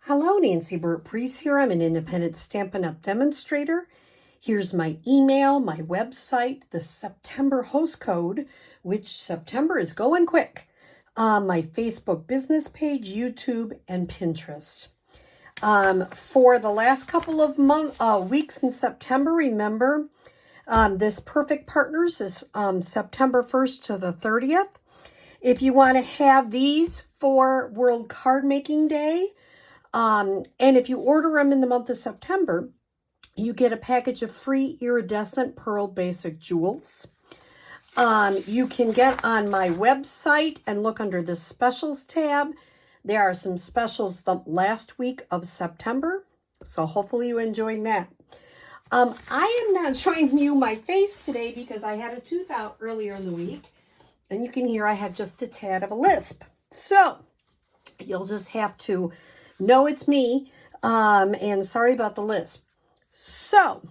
Hello, Nancy Burt-Preece here. I'm an independent Stampin' Up! Demonstrator. Here's my email, my website, the September host code, which September is going quick, my Facebook business page, YouTube, and Pinterest. For the last couple of weeks in September, remember, this Perfect Partners is September 1st to the 30th. If you want to have these for World Card Making Day, and if you order them in the month of September, you get a package of free iridescent pearl basic jewels. You can get on my website and look under the specials tab. There are some specials the last week of September, so hopefully you enjoyed that. I am not showing you my face today because I had a tooth out earlier in the week, and you can hear I have just a tad of a lisp. So you'll just have to know it's me, and sorry about the lisp. So,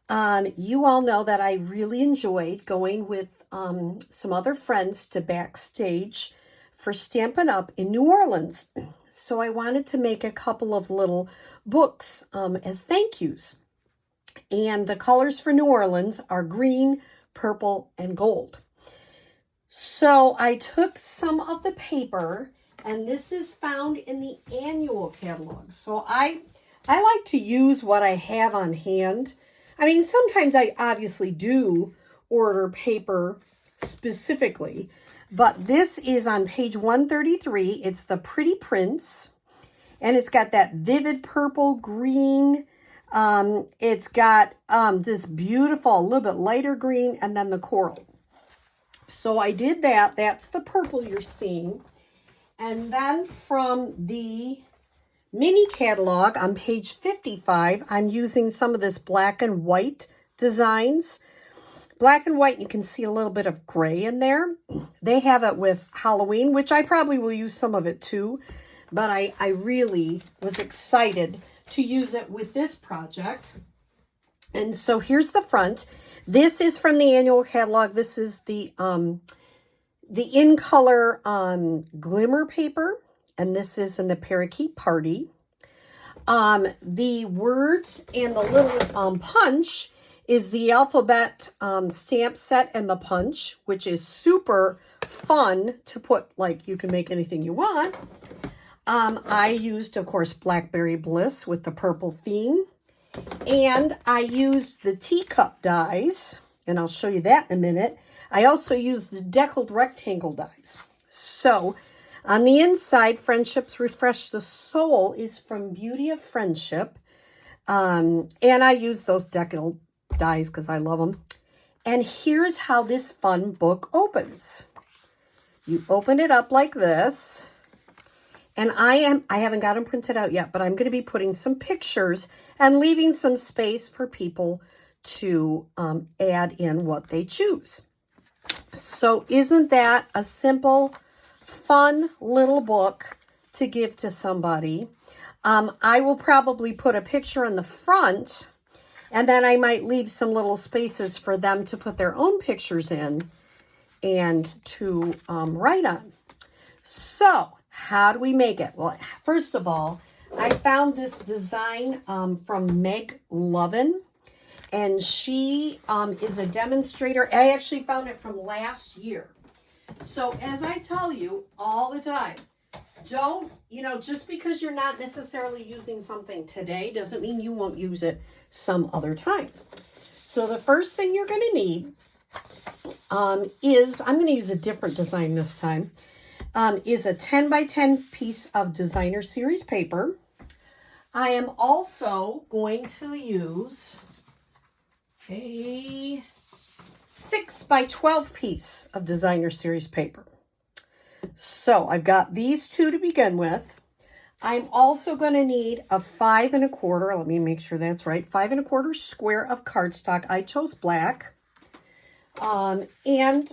you all know that I really enjoyed going with some other friends to backstage for Stampin' Up! In New Orleans. So I wanted to make a couple of little books as thank yous. And the colors for New Orleans are green, purple, and gold. So I took some of the paper, and this is found in the annual catalog. So I like to use what I have on hand. I mean, sometimes I obviously do order paper specifically, but this is on page 133. It's the Pretty Prince, and it's got that vivid purple, green. It's got this beautiful, a little bit lighter green, and then the coral. So I did that. That's the purple you're seeing. And then from the mini catalog on page 55, I'm using some of this black and white designs. Black and white, you can see a little bit of gray in there. They have it with Halloween, which I probably will use some of it too. But I really was excited to use it with this project. And so here's the front. This is from the annual catalog. This is the in color glimmer paper, and this is in the Parakeet Party. The words and the little punch is the alphabet stamp set and the punch, which is super fun to put, like, you can make anything you want. I used, of course, Blackberry Bliss with the purple theme, and I used the teacup dies, and I'll show you that in a minute. I also used the deckled rectangle dies. So on the inside, Friendships Refresh the Soul is from Beauty of Friendship. And I use those deckled dies because I love them. And here's how this fun book opens. You open it up like this. And I haven't got them printed out yet, but I'm going to be putting some pictures and leaving some space for people to add in what they choose. So isn't that a simple, fun little book to give to somebody? I will probably put a picture in the front, and then I might leave some little spaces for them to put their own pictures in and to write on. So how do we make it? Well, first of all, I found this design from Meg Loven. And she is a demonstrator. I actually found it from last year. So as I tell you all the time, don't, just because you're not necessarily using something today doesn't mean you won't use it some other time. So the first thing you're going to need is, I'm going to use a different design this time, is a 10 by 10 piece of designer series paper. I am also going to use a 6 by 12 piece of designer series paper. So I've got these two to begin with. I'm also going to need a 5 1/4. Let me make sure that's right. 5 1/4 square of cardstock. I chose black. And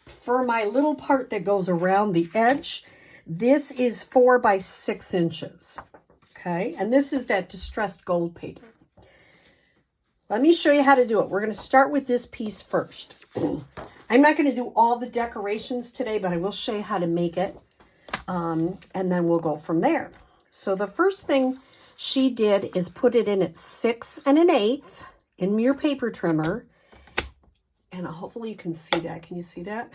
for my little part that goes around the edge, this is 4 by 6 inches. Okay, and this is that distressed gold paper. Let me show you how to do it. We're going to start with this piece first. I'm not going to do all the decorations today, but I will show you how to make it. And then we'll go from there. So the first thing she did is put it in at 6 1/8 in your paper trimmer. And hopefully you can see that. Can you see that?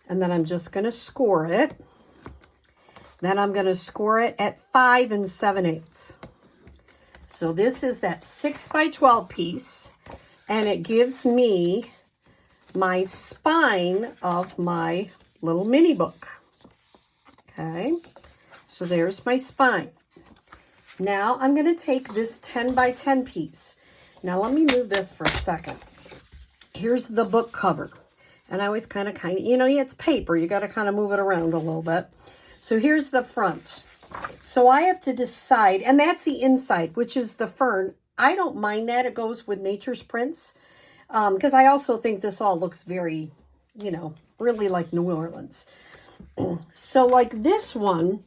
And then I'm just going to score it. Then I'm going to score it at 5 7/8. So this is that 6 by 12 piece. And it gives me my spine of my little mini book. Okay. So there's my spine. Now I'm going to take this 10 by 10 piece. Now let me move this for a second. Here's the book cover. And I always kind of, it's paper. You got to kind of move it around a little bit. So here's the front. So I have to decide, and that's the inside, which is the fern. I don't mind that. It goes with nature's prints. Because I also think this all looks very, really like New Orleans. So like this one,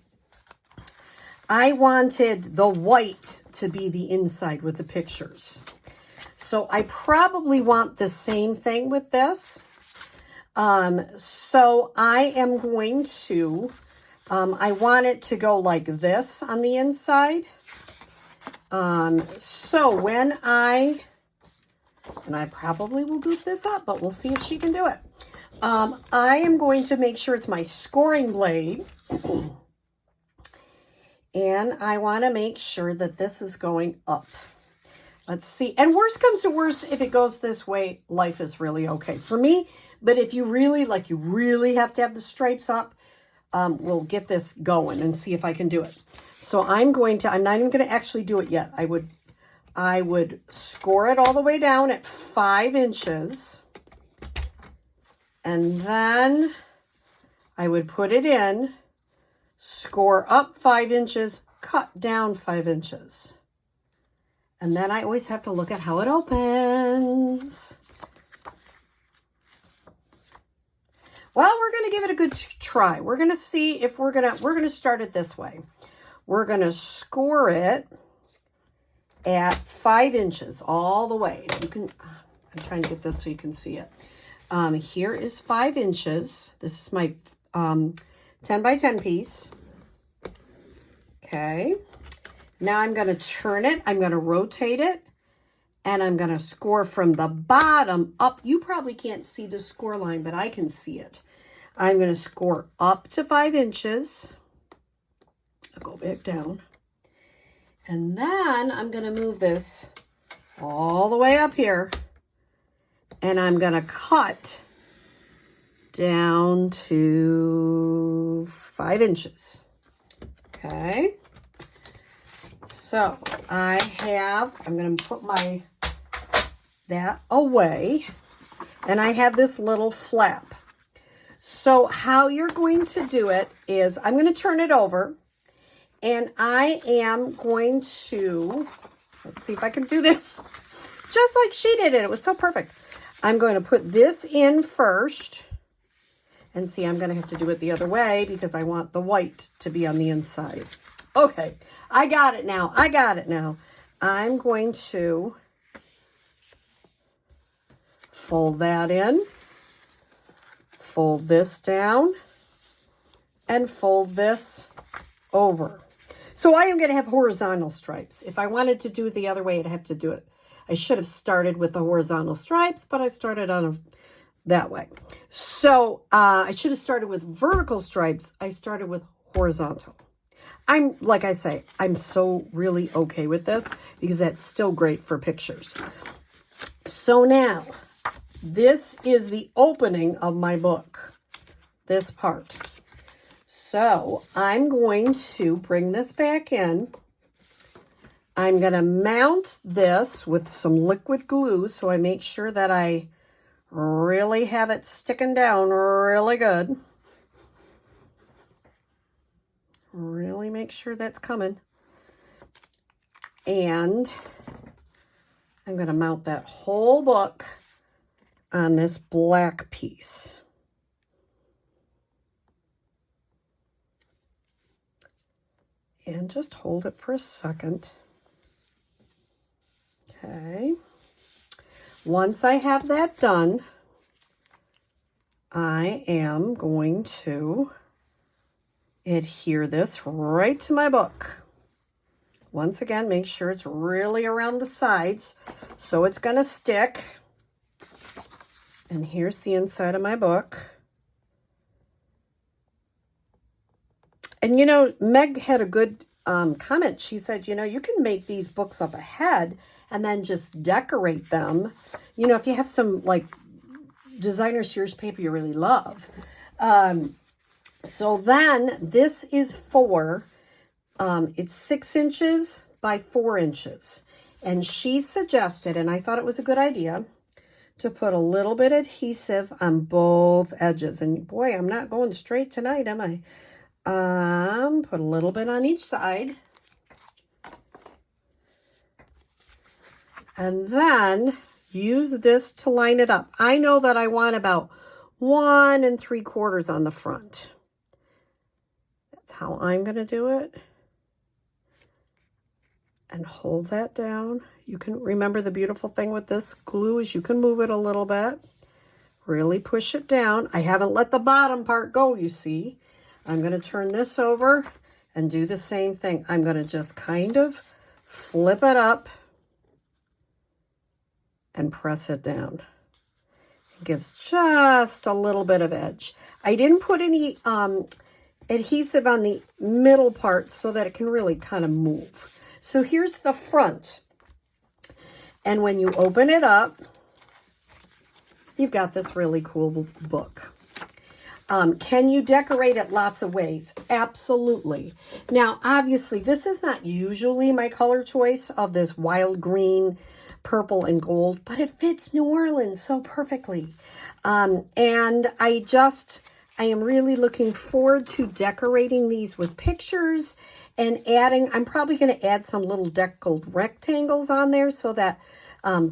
I wanted the white to be the inside with the pictures. So I probably want the same thing with this. So I am going to, I want it to go like this on the inside. So when I probably will boot this up, but we'll see if she can do it. I am going to make sure it's my scoring blade. And I want to make sure that this is going up. Let's see. And worst comes to worst, if it goes this way, life is really okay for me. But if you really, you really have to have the stripes up, we'll get this going and see if I can do it. So I'm not even going to actually do it yet. I would score it all the way down at 5 inches. And then I would put it in, score up 5 inches, cut down 5 inches. And then I always have to look at how it opens. Well, we're going to give it a good try. We're going to see if we're going to start it this way. We're going to score it at 5 inches all the way. I'm trying to get this so you can see it. Here is 5 inches. This is my 10 by 10 piece. Okay. Now I'm going to turn it. I'm going to rotate it. And I'm going to score from the bottom up. You probably can't see the score line, but I can see it. I'm going to score up to 5 inches. I'll go back down. And then I'm going to move this all the way up here. And I'm going to cut down to 5 inches. Okay. So I'm going to put that away. And I have this little flap. So how you're going to do it is I'm going to turn it over. And I am going to, let's see if I can do this just like she did it. It was so perfect. I'm going to put this in first. And see, I'm going to have to do it the other way because I want the white to be on the inside. Okay, I got it now. I'm going to fold that in, fold this down, and fold this over. So I am going to have horizontal stripes. If I wanted to do it the other way, I'd have to do it. I should have started with the horizontal stripes, but I started on that way. So I should have started with vertical stripes. I started with horizontal. Like I say, I'm so really okay with this because that's still great for pictures. So now, this is the opening of my book, this part. So I'm going to bring this back in. I'm going to mount this with some liquid glue so I make sure that I really have it sticking down really good. Really make sure that's coming. And I'm going to mount that whole book on this black piece. And just hold it for a second. Okay. Once I have that done, I am going to adhere this right to my book. Once again, make sure it's really around the sides so it's going to stick. And here's the inside of my book. And you know, Meg had a good comment. She said, you know, you can make these books up ahead and then just decorate them. You know, if you have some like designer series paper you really love. So then this is for, it's 6 inches by 4 inches. And she suggested, and I thought it was a good idea, to put a little bit of adhesive on both edges. And boy, I'm not going straight tonight, am I? Put a little bit on each side. And then use this to line it up. I know that I want about 1 3/4 on the front. That's how I'm going to do it. And hold that down. You can remember the beautiful thing with this glue is you can move it a little bit. Really push it down. I haven't let the bottom part go, you see. I'm going to turn this over and do the same thing. I'm going to just kind of flip it up and press it down. It gives just a little bit of edge. I didn't put any adhesive on the middle part so that it can really kind of move. So here's the front. And when you open it up, you've got this really cool book. Can you decorate it lots of ways? Absolutely. Now, obviously, this is not usually my color choice of this wild green, purple, and gold, but it fits New Orleans so perfectly. And I am really looking forward to decorating these with pictures and adding, I'm probably going to add some little deckled rectangles on there so that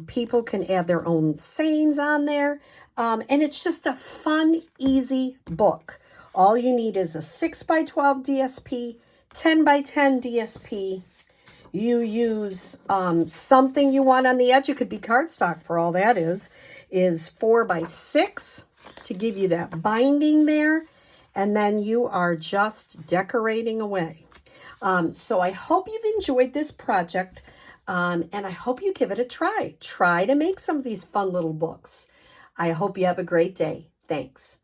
people can add their own sayings on there. And it's just a fun, easy book. All you need is a 6 by 12 DSP, 10 by 10 DSP. You use something you want on the edge. It could be cardstock for all that is 4 by 6 to give you that binding there. And then you are just decorating away. So I hope you've enjoyed this project. And I hope you give it a try. Try to make some of these fun little books. I hope you have a great day. Thanks.